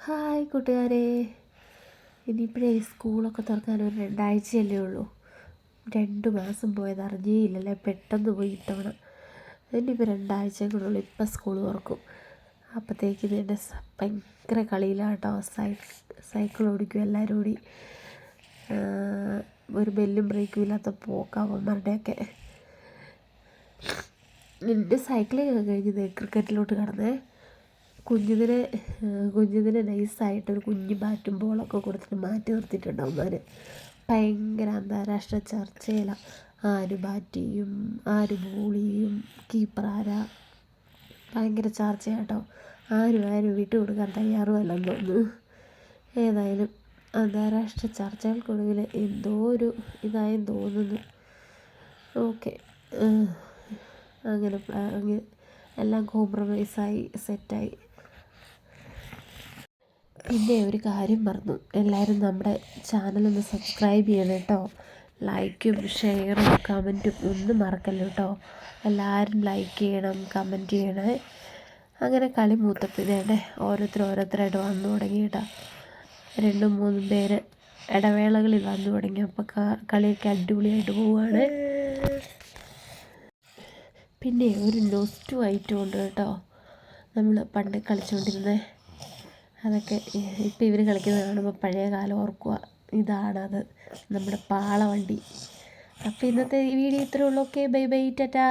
Hi കൂട്ടുകാരെ, ഇനിയിപ്പോഴേ സ്കൂളൊക്കെ തുറക്കാൻ ഒരു 2 ആഴ്ചയല്ലേ ഉള്ളൂ. 2 മാസം പോയത് അറിഞ്ഞേയില്ലല്ലേ, പെട്ടെന്ന് പോയി ഇത്തവണ. ഇനിയിപ്പോൾ 2 ആഴ്ചയും കൂടെ ഉള്ളൂ, ഇപ്പം സ്കൂൾ തുറക്കും. അപ്പോഴത്തേക്കും എൻ്റെ ഭയങ്കര കളിയിലാട്ടോ. സൈക്കിൾ ഓടിക്കും എല്ലാവരും കൂടി. ഒരു ബെല്ലും ബ്രേക്കും ഇല്ലാത്ത പോക്കാവന്മാരുടെയൊക്കെ. എൻ്റെ സൈക്ലിങ്ങൊക്കെ കഴിഞ്ഞത് ക്രിക്കറ്റിലോട്ട് കടന്നേ. കുഞ്ഞിതിനെ നൈസായിട്ടൊരു കുഞ്ഞ് ബാറ്റും ബോളൊക്കെ കൊടുത്തിട്ട് മാറ്റി നിർത്തിയിട്ടുണ്ട് അവന്മാർ. ഭയങ്കര അന്താരാഷ്ട്ര ചർച്ചയിലാണ്. ആര് ബാറ്റ് ചെയ്യും, ആര് ബോൾ ചെയ്യും, കീപ്പർ ആരാ, ഭയങ്കര ചർച്ചയാട്ടോ. ആരും വിട്ടു കൊടുക്കാൻ തയ്യാറുമല്ലെന്ന് തോന്നുന്നു. ഏതായാലും അന്താരാഷ്ട്ര ചർച്ചകൾക്കൊടുവിൽ എന്തോ ഒരു ഇതായെന്ന് തോന്നുന്നു. ഓക്കെ, അങ്ങനെ എല്ലാം കോംപ്രമൈസായി സെറ്റായി. പിന്നെ ഒരു കാര്യം പറഞ്ഞു, എല്ലാവരും നമ്മുടെ ചാനലൊന്ന് സബ്സ്ക്രൈബ് ചെയ്യണം കേട്ടോ. ലൈക്കും ഷെയറും കമൻറ്റും ഒന്നും മറക്കല്ല കേട്ടോ. എല്ലാവരും ലൈക്ക് ചെയ്യണം, കമൻറ്റ് ചെയ്യണേ. അങ്ങനെ കളി മൂത്തപ്പിതേടെ ഓരോരുത്തരായിട്ട് വന്നു തുടങ്ങി കേട്ടോ. 2-3 പേര് ഇടവേളകളിൽ വന്നു തുടങ്ങി. അപ്പോൾ കളിയൊക്കെ അടിപൊളിയായിട്ട് പോവുകയാണ്. പിന്നെ ഒരു നൊസ്റ്റു ഐറ്റം ഉണ്ട് കേട്ടോ, നമ്മൾ പണ്ട് കളിച്ചുകൊണ്ടിരുന്നത്. അതൊക്കെ ഇപ്പോൾ ഇവർ കളിക്കുന്നത് കാണുമ്പോൾ പഴയ കാലം ഓർക്കുക. ഇതാണത്, നമ്മുടെ പാളവണ്ടി. അപ്പോൾ ഇന്നത്തെ ഈ വീഡിയോ ഇത്രയേ ഉള്ളൂ. Okay, bye bye, Tata.